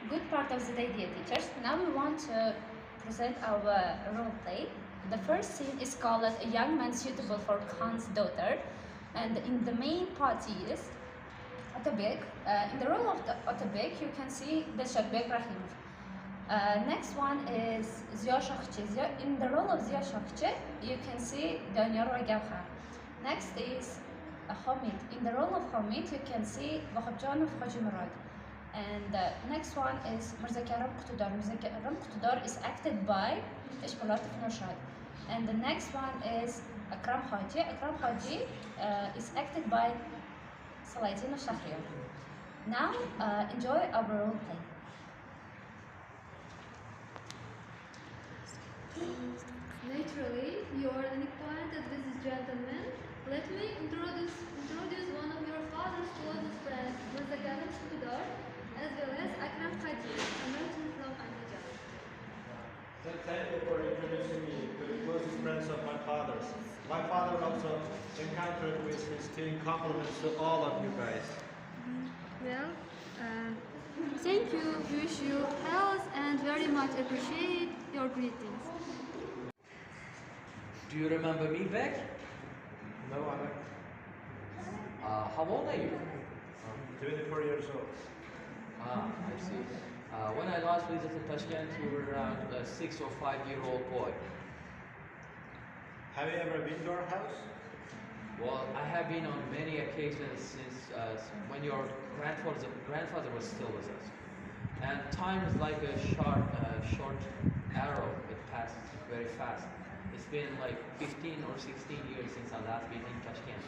Good part of the day, dear teachers. Now we want to present our role play. The first scene is called A Young Man Suitable for Khan's Daughter, and in the main party is Atabek. In the role of the Atabek, you can see Beshabek Rahimov. Next one is Ziya Shakhche. In the role of Ziya Shakhche, you can see Danyar Ragavha. Next is Hamid. In the role of Hamid, you can see Wahabjanov Haji Murad. And the next one is Mirza Karam Qutudar. Mirza Karam Qutudar is acted by Ishbalatif Noshad. And the next one is Akram Haji. Akram Haji is acted by Salatin Shahriya. Now enjoy our role play. Naturally, you are unacquainted with this gentleman. Let me introduce one of your father's closest friends, Mirza Karam Qutudar, as well as Akram Haji, a merchant from Andijan. Thank you for introducing me to the closest friends of my father's. My father also encountered with his team compliments to all of you guys. Well, thank you, wish you health, and very much appreciate your greetings. Do you remember me, Beck? No, I'm How old are you? 24 years old. I see. When I last visited Tashkent, you were around a 6 or 5-year-old boy. Have you ever been to our house? Well, I have been on many occasions since when your grandfather was still with us. And time is like a short arrow. It passes very fast. It's been like 15 or 16 years since I last been in Tashkent.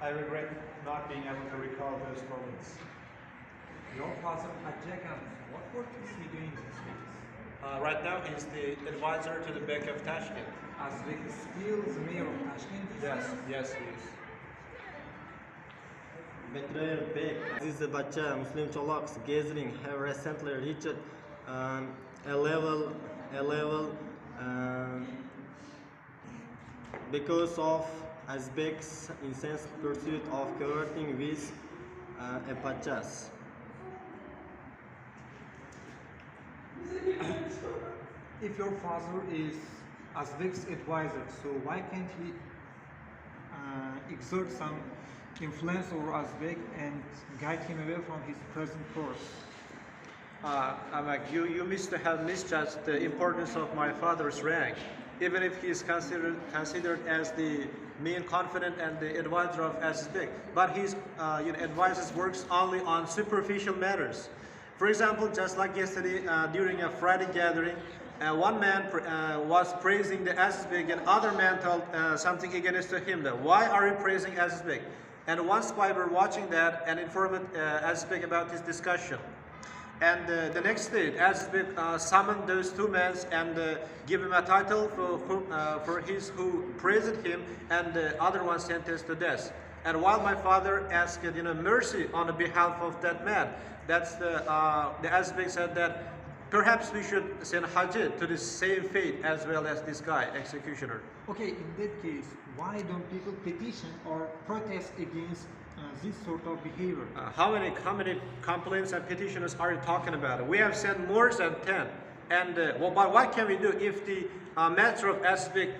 I regret not being able to recall those moments. Your father, Hajjagam, what work is he doing these days? Right now, he's the advisor to the Bek of Tashkent. As big as still the mayor of Tashkent these days? Yes, he is. Betrayer Bek, Aziz Bacha, Muslim Cholaks gathering have recently reached a level because of Azbek's incensed pursuit of coverting with Apachas. If your father is Azbek's advisor, so why can't he exert some influence over Azbek and guide him away from his present course? You have misjudged the importance of my father's rank. Even if he is considered as the main confidant and the advisor of Azbek, but his advices works only on superficial matters. For example, just like yesterday during a Friday gathering, one man was praising the Azbek and other man told something against him. Why are you praising Azbek? And one spy were watching that and informed Azbek about this discussion. And the next day, Azbek summoned those two men and give him a title for his who praised him, and the other one sentenced to death. And while my father asked mercy on the behalf of that man, that's the Azbek said that perhaps we should send Haji to the same fate as well as this guy, executioner. Okay, in that case, why don't people petition or protest against this sort of behavior? How many complaints and petitions are you talking about? We have sent more than 10. And but what can we do if the master of Azbek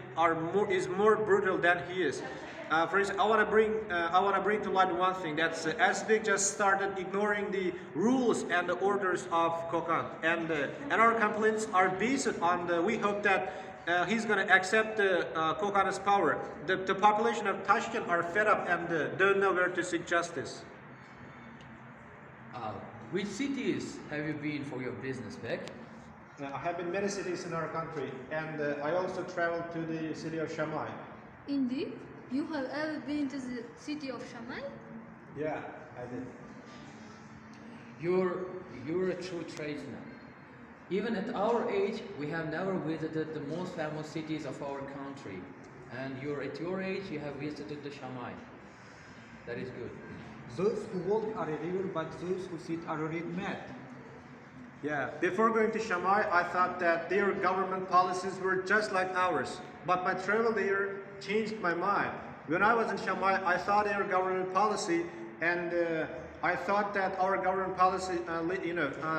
is more brutal than he is? For instance, I want to bring to light one thing. That's Azbek just started ignoring the rules and the orders of Kokand, and our complaints are based on we hope that he's going to accept Kokand's power. The population of Tashkent are fed up and don't know where to seek justice. Which cities have you been for your business, Beck? I have been many cities in our country, and I also traveled to the city of Shamai. Indeed, you have ever been to the city of Shamai? Yeah, I did. You're a true tradesman. Even at our age, we have never visited the most famous cities of our country. And at your age, you have visited the Shamai. That is good. Those who walk are a river, but those who sit are a red mat. Yeah, before going to Shamai, I thought that their government policies were just like ours. But my travel there changed my mind. When I was in Shamai, I saw their government policy and I thought that our government policy,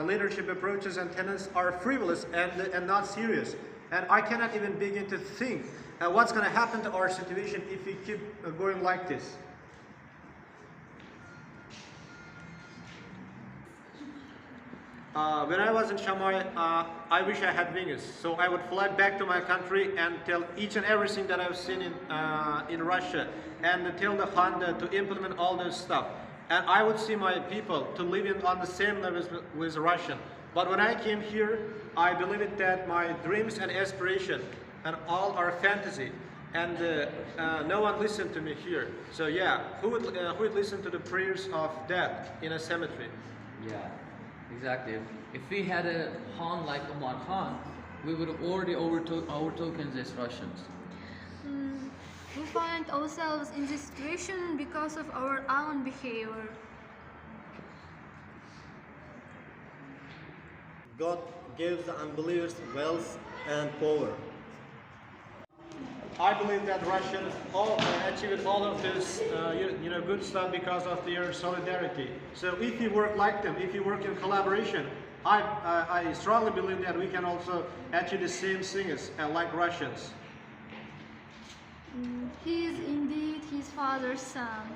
leadership approaches and tenets are frivolous and not serious. And I cannot even begin to think what's going to happen to our situation if we keep going like this. When I was in Shamai, I wish I had wings, so I would fly back to my country and tell each and everything that I've seen in Russia, and tell the Khan to implement all this stuff. And I would see my people to live on the same level with Russian. But when I came here, I believed that my dreams and aspiration and all are fantasy, and no one listened to me here. So yeah, who would listen to the prayers of death in a cemetery? Yeah, exactly. If we had a Khan like Omar Khan, we would have already overtaken these Russians. We find ourselves in this situation because of our own behavior. God gives the unbelievers wealth and power. I believe that Russians all achieved all of this, good stuff because of their solidarity. So if you work like them, if you work in collaboration, I strongly believe that we can also achieve the same things like Russians. He is indeed his father's son.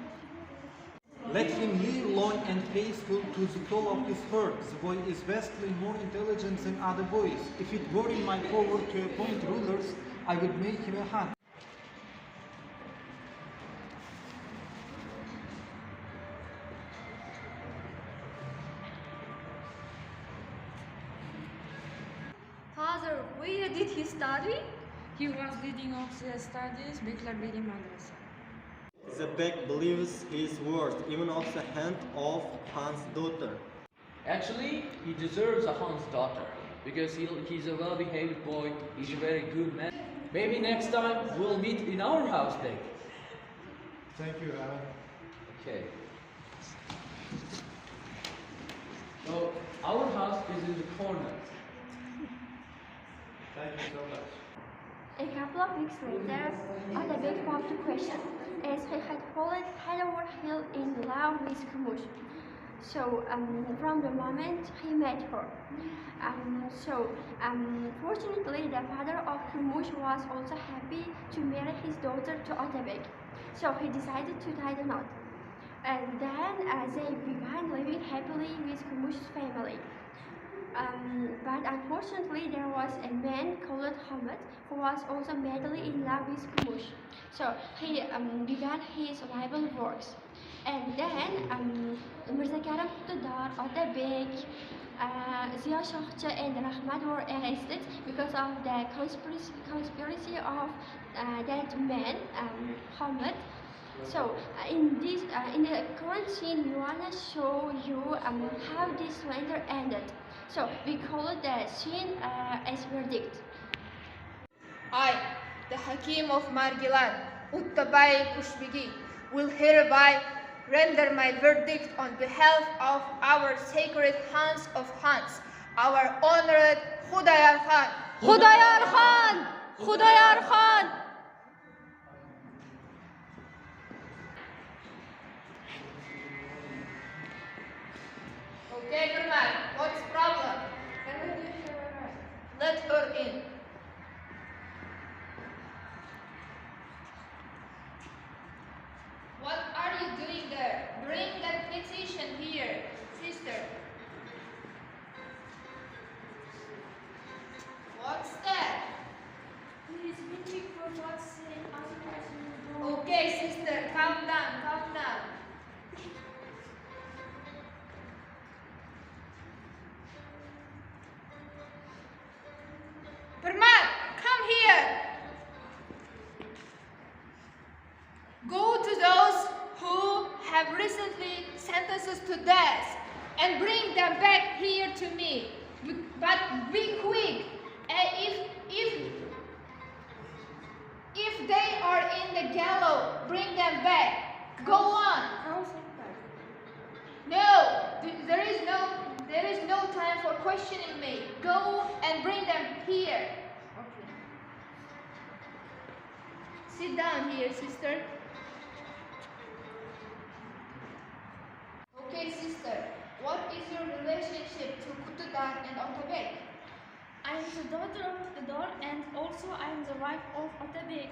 Let him live long and faithful to the call of his heart. The boy is vastly more intelligent than other boys. If it were in my power to appoint rulers, I would make him a Khan. Father, where did he study? He was leading of the studies Beklerbeli Madrasa. The Bek believes his words, even of the hand of Khan's daughter. Actually, he deserves a Khan's daughter because he's a well-behaved boy. He's a very good man. Maybe next time we'll meet in our house, Bek. Thank you, Alan. Okay. So our house is in the corner. Thank you so much. A couple of weeks later, Atabek moved to question, as he had fallen head over heels in love with Kumush. So, from the moment he met her. Fortunately, the father of Kumush was also happy to marry his daughter to Atabek. So he decided to tie the knot. And then they began living happily with Kumush's family. But unfortunately, there was a man called Hamid who was also madly in love with Kumush. So he began his libel works. And then Mirza Karam Qutadar, Atabek, Ziya Shahcha and Rahmat were arrested because of the conspiracy of that man, Hamid. So in the current scene, we wanna show you how this slander ended. So we call the scene as verdict. I, the Hakim of Margilan, Uttabai Kushbigi, will hereby render my verdict on behalf of our sacred Khans of Khans, our honored Khudayar Khan. Khudayar Khan! Khudayar Khan! Okay, Gurman, what's the problem? Let her in. What are you doing there? Bring that petition here, sister. What's that? Please, waiting for God's sake, Okay, sister, calm down, calm down. Permat, come here. Go to those who have recently sentenced us to death and bring them back here to me. But be quick. If they are in the gallows, bring them back. Go on. No, there is no time for questioning me. Go and bring them here. Okay. Sit down here, sister. relationship to Kutudar and Otabek? I am the daughter of Kutudar and also I am the wife of Otabek.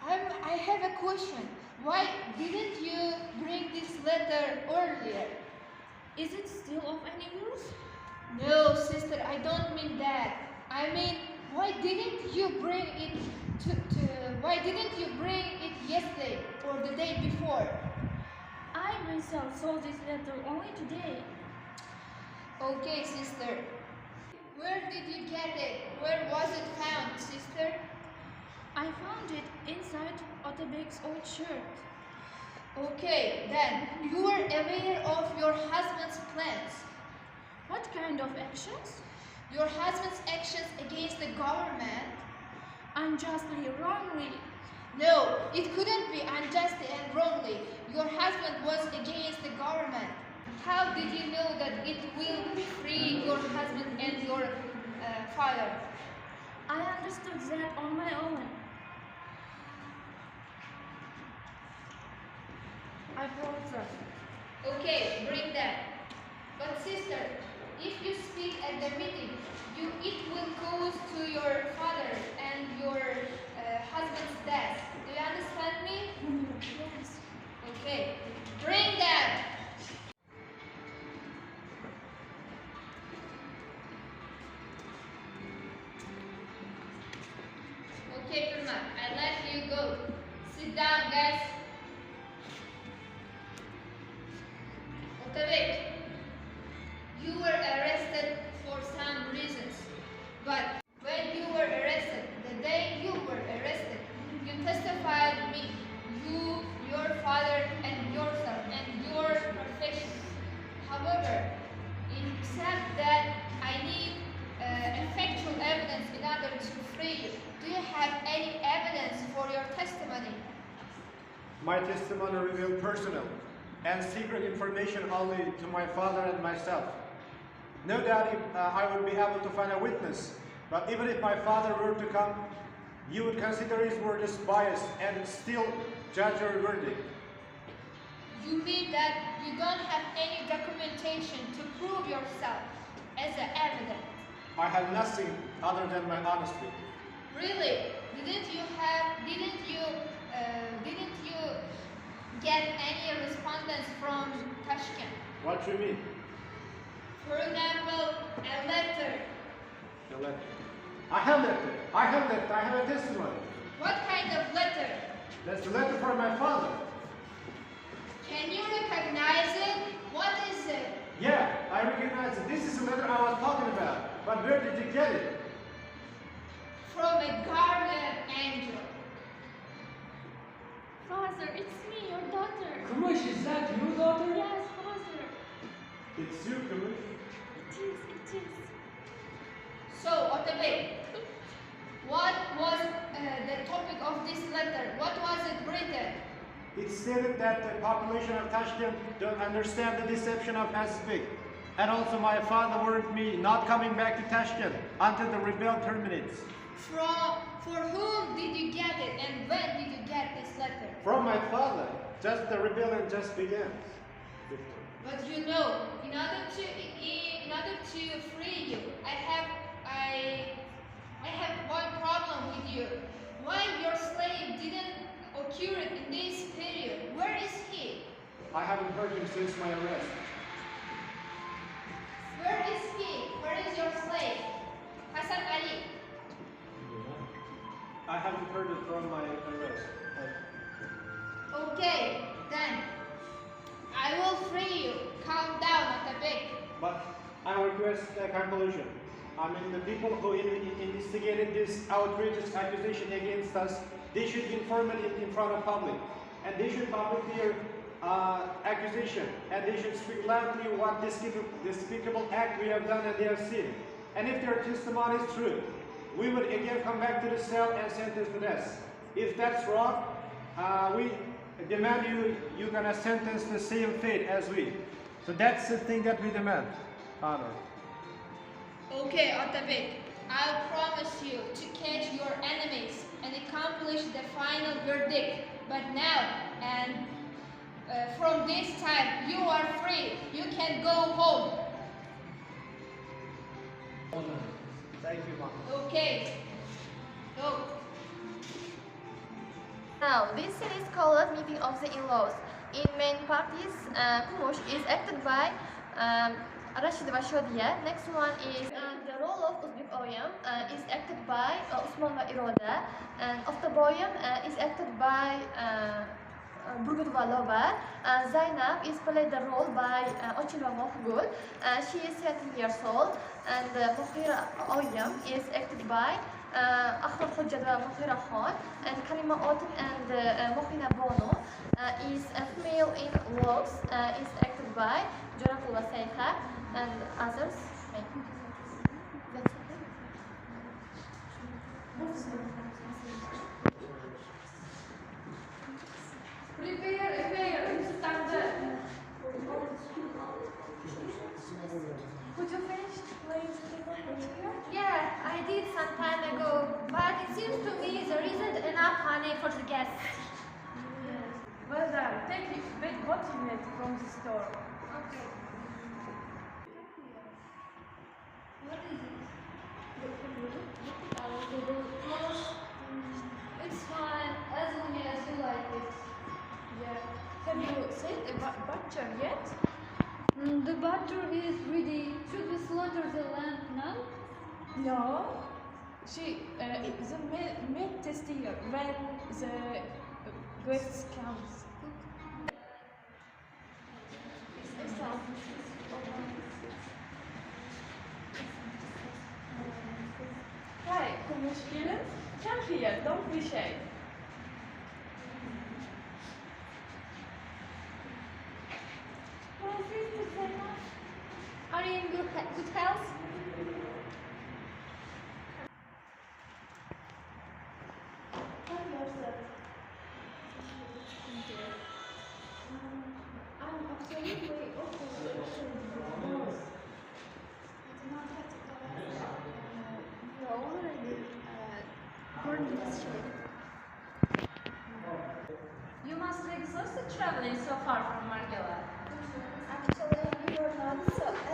I have a question. Why didn't you bring this letter earlier? Is it still of any use? No, sister, I don't mean that. I mean, why didn't you bring it why didn't you bring it yesterday or the day before? I myself saw this letter only today. Okay, sister. Where did you get it? Where was it found, sister? I found it inside Otabek's old shirt. Okay, then you were aware of your husband's plans. What kind of actions? Your husband's actions against the government. Unjustly, wrongly. No, it couldn't be unjustly and wrongly. Your husband was against the government. How did you know that it will free your husband and your father? I understood that on my own. I brought them. Okay, bring that. But sister, if you speak at the meeting, it will cause to your father and your husband's death. Do you understand me? Yes. Okay, bring that. Okay, Firman, I let you go. Sit down, guys. Otabek, you were arrested for some reasons, but when you were arrested, the day you were arrested, you testified me, you, your father, and yourself, and your profession. However, except that I need effectual evidence in order to free you. Do you have any evidence for your testimony? My testimony revealed personal and secret information only to my father and myself. No doubt I would be able to find a witness, but even if my father were to come, you would consider his word as biased and still judge your verdict. You mean that you don't have any documentation to prove yourself as an evidence? I have nothing other than my honesty. Really? Didn't you get any respondents from Tashkent? What do you mean? For example, a letter. The letter. I have letter. I have a testimony. What kind of letter? That's the letter from my father. Can you recognize it? What is it? Yeah, I recognize it. This is the letter I was talking about. But where did you get it? From a guardian angel. Father, it's me, your daughter. Kumush, is that your daughter? Yes, father. It's you, Kumush. It is. So, Otabek, what was the topic of this letter? What was it written? It stated that the population of Tashkent don't understand the deception of Azizbek. And also my father warned me not coming back to Tashkent until the rebellion terminates. For whom did you get it and when did you get this letter? From my father. Just the rebellion just began. But you know, in order to free you, I have one problem with you. Why your slave didn't occur in this period? Where is he? I haven't heard him since my arrest. Where is he? Where is your slave? Hassan Ali. I haven't heard it from my arrest. Okay, then I will free you. Calm down, Otabek. But I request a conclusion. I mean, the people who instigated this outrageous accusation against us, they should inform it in front of public. And they should publish their accusation. And they should speak loudly what despicable act we have done and they have seen. And if their testimony is true, we would again come back to the cell and sentence to death. If that's wrong, we demand you're gonna sentence the same fate as we. So that's the thing that we demand, Honor. Okay, Otabek, I'll promise you to catch your enemies and accomplish the final verdict. But now, and from this time, you are free. You can go home. Thank you, Mom. Okay. Go. Now, this scene is called Meeting of the In-Laws. In main parties, Kumush is acted by Rashid Vashodia. Next one is the role of Uzbek Oyam is acted by Usman Iroda. And of the Boyam is acted by Burgut Valova. Zainab is played the role by Ochilva Mohgul. She is 13 years old. And Mokhira Oyam is acted by Akhtar Khujjada Mokhira Khan. And Karima Otin and Mohina Bono is a female in Vlogs, is acted by Jonathan Seikha and others. Would you finish playing here? Yeah, I did some time ago, but it seems to me there isn't enough honey for the guests. Well done. Take it big bottle from the store. Okay. What is it? It's fine, as long as you like it. Yeah. Have you seen a butcher yet? The butter is ready. Should we slaughter the lamb now? No. The meat tastier when the guests comes. Hi, Kumush Kiran. Come here, don't be shy. Are you in good health? I'm absolutely You already burned this ship. You must be exhausted traveling so far from Margela. Actually, we were not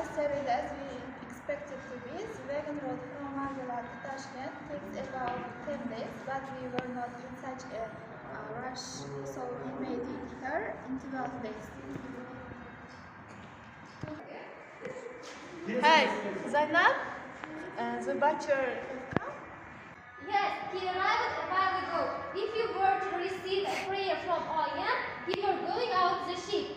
as savvy as we expected to be. The wagon road from Margela to Tashkent takes about 10 days, but we were not in such a rush, so we made it here in 12 days. Hey, Zainab? The butcher. Yes, he arrived a while ago. If you were to receive a prayer from Oyam, he were going out the ship.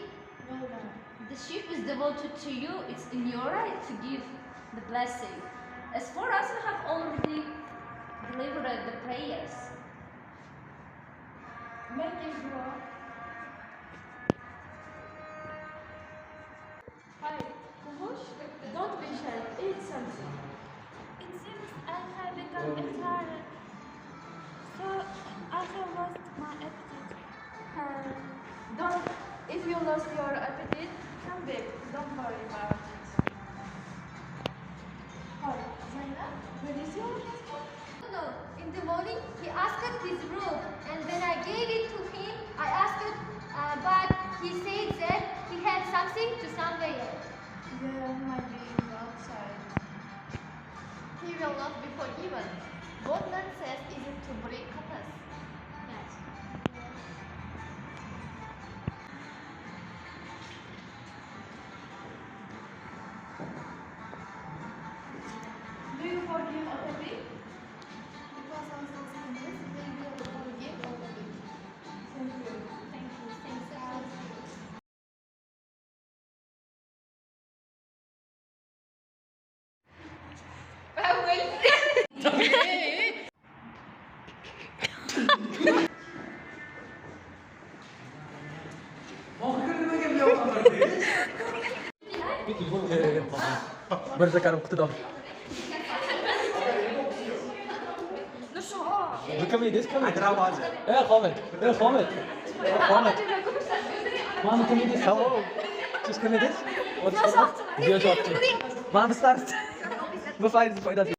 The ship is devoted to you. It's in your right to give the blessing. As for us, we have already delivered the prayers. Make it grow. Hi, Kumush. Don't be shy. Eat something. It seems I have become tired, so I have lost my appetite. Don't. If you lost your appetite, come back. Don't worry about it. Hi, Zainab. Where is your husband? No, in the morning he asked his room, and when I gave it to him, I asked, but he said that he had something to somewhere. Yeah, might be outside. He will not be forgiven. Bodman says is it to bring us. Yes. Do you forgive Otabi? Because of the kindness, we will forgive all of it. Thank you. Thank you. Thanks, برجع كده Руками здесь камера. Хамед. Хамед. Хамед. Мама, come this. Hello. Just come this. What's up? Video shot. Mom, start. Before this,